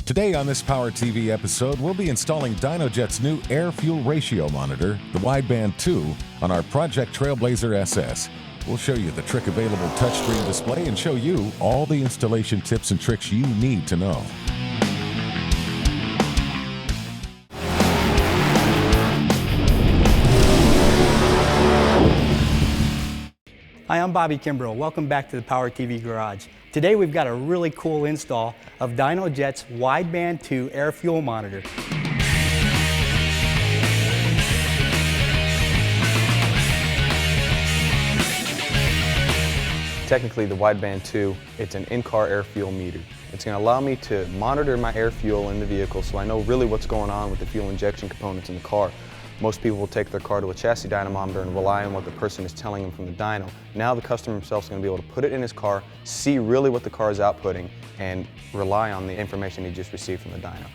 Today on this Power TV episode, we'll be installing Dynojet's new air-fuel ratio monitor, the Wideband 2, on our Project Trailblazer SS. We'll show you the trick-available touchscreen display and show you all the installation tips and tricks you need to know. Hi, I'm Bobby Kimbrough. Welcome back to the Power TV Garage. Today we've got a really cool install of Dynojet's Wideband 2 air fuel monitor. Technically, the Wideband 2, it's an in-car air fuel meter. It's going to allow me to monitor my air fuel in the vehicle so I know really what's going on with the fuel injection components in the car. Most people will take their car to a chassis dynamometer and rely on what the person is telling them from the dyno. Now the customer himself is going to be able to put it in his car, see really what the car is outputting, and rely on the information he just received from the dyno.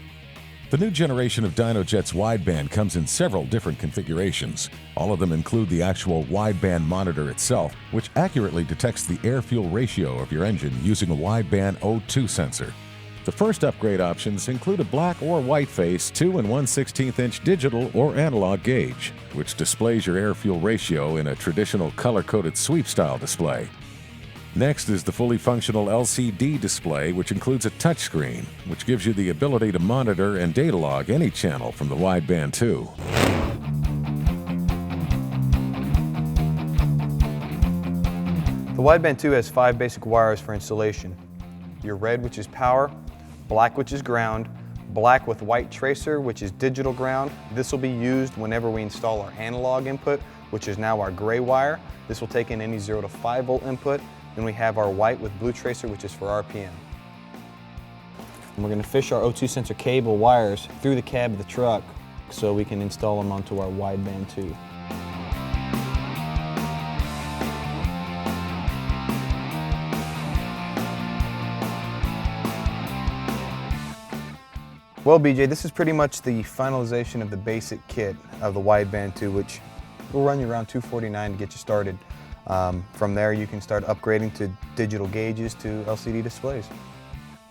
The new generation of Dynojet's Wideband comes in several different configurations. All of them include the actual Wideband monitor itself, which accurately detects the air-fuel ratio of your engine using a Wideband O2 sensor. The first upgrade options include a black or white face 2 1/16" digital or analog gauge, which displays your air-fuel ratio in a traditional color-coded sweep-style display. Next is the fully functional LCD display, which includes a touchscreen, which gives you the ability to monitor and data log any channel from the Wideband 2. The Wideband 2 has 5 basic wires for installation. Your red, which is power, black, which is ground, black with white tracer, which is digital ground. This will be used whenever we install our analog input, which is now our gray wire. This will take in any 0 to 5 volt input. Then we have our white with blue tracer, which is for RPM. And we're going to fish our O2 sensor cable wires through the cab of the truck so we can install them onto our Wideband 2. Well, BJ, this is pretty much the finalization of the basic kit of the Wideband 2, which will run you around $249 to get you started. From there, you can start upgrading to digital gauges to LCD displays.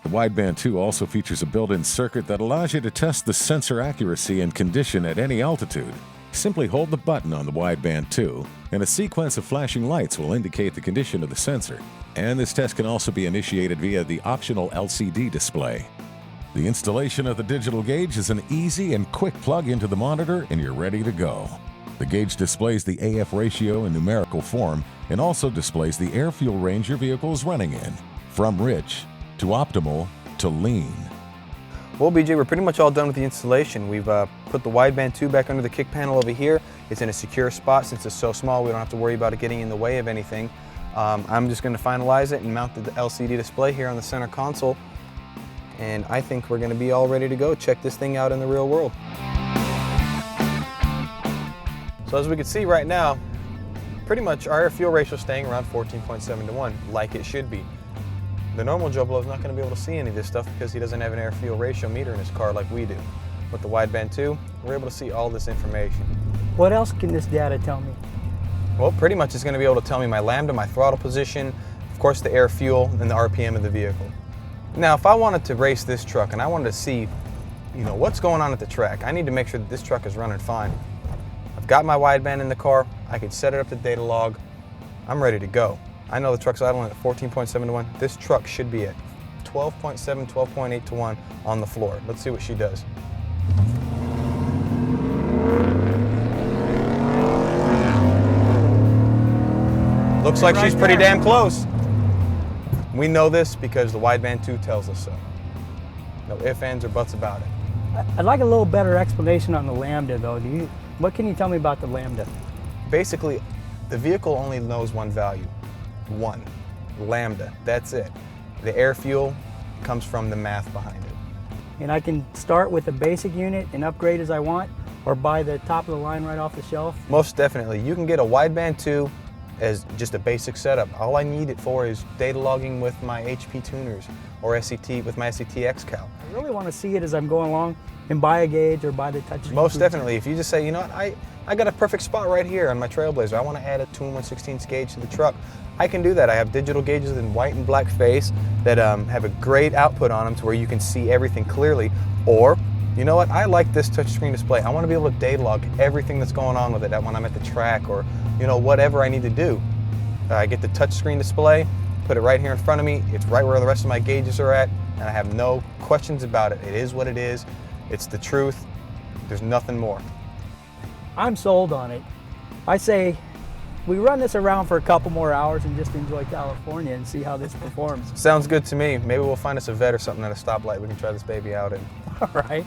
The Wideband 2 also features a built-in circuit that allows you to test the sensor accuracy and condition at any altitude. Simply hold the button on the Wideband 2, and a sequence of flashing lights will indicate the condition of the sensor. And this test can also be initiated via the optional LCD display. The installation of the digital gauge is an easy and quick plug into the monitor, and you're ready to go. The gauge displays the AF ratio in numerical form and also displays the air-fuel range your vehicle is running in, from rich to optimal to lean. Well, BJ, we're pretty much all done with the installation. We've put the Wideband 2 back under the kick panel over here. It's in a secure spot. Since it's so small, we don't have to worry about it getting in the way of anything. I'm just going to finalize it and mount the LCD display here on the center console. And I think we're going to be all ready to go. Check this thing out in the real world. So as we can see right now, pretty much our air-fuel ratio is staying around 14.7 to 1, like it should be. The normal Joe Blow is not going to be able to see any of this stuff because he doesn't have an air-fuel ratio meter in his car like we do. With the Wideband 2, we're able to see all this information. What else can this data tell me? Well, pretty much it's going to be able to tell me my lambda, my throttle position, of course the air-fuel, and the RPM of the vehicle. Now, if I wanted to race this truck and I wanted to see, what's going on at the track, I need to make sure that this truck is running fine. I've got my Wideband in the car, I can set it up to data log, I'm ready to go. I know the truck's idling at 14.7 to 1. This truck should be at 12.7, 12.8 to 1 on the floor. Let's see what she does. Looks like she's pretty damn close. We know this because the Wideband 2 tells us so. No ifs, ands, or buts about it. I'd like a little better explanation on the lambda, though. What can you tell me about the lambda? Basically, the vehicle only knows one value. 1. Lambda. That's it. The air fuel comes from the math behind it. And I can start with a basic unit and upgrade as I want, or buy the top of the line right off the shelf? Most definitely. You can get a Wideband 2 as just a basic setup. All I need it for is data logging with my HP tuners or SCT with my SCT XCal. I really want to see it as I'm going along and buy a gauge or buy the touch. Most definitely. If you just say, you know what, I got a perfect spot right here on my Trailblazer. I want to add a 2 1/16 gauge to the truck. I can do that. I have digital gauges in white and black face that have a great output on them to where you can see everything clearly. Or, you know what, I like this touchscreen display. I want to be able to data log everything that's going on with it when I'm at the track, or whatever I need to do. I get the touchscreen display, put it right here in front of me. It's right where the rest of my gauges are at, and I have no questions about it. It is what it is. It's the truth. There's nothing more. I'm sold on it. I say we run this around for a couple more hours and just enjoy California and see how this performs. Sounds good to me. Maybe we'll find us a vet or something at a stoplight we can try this baby out in. All right.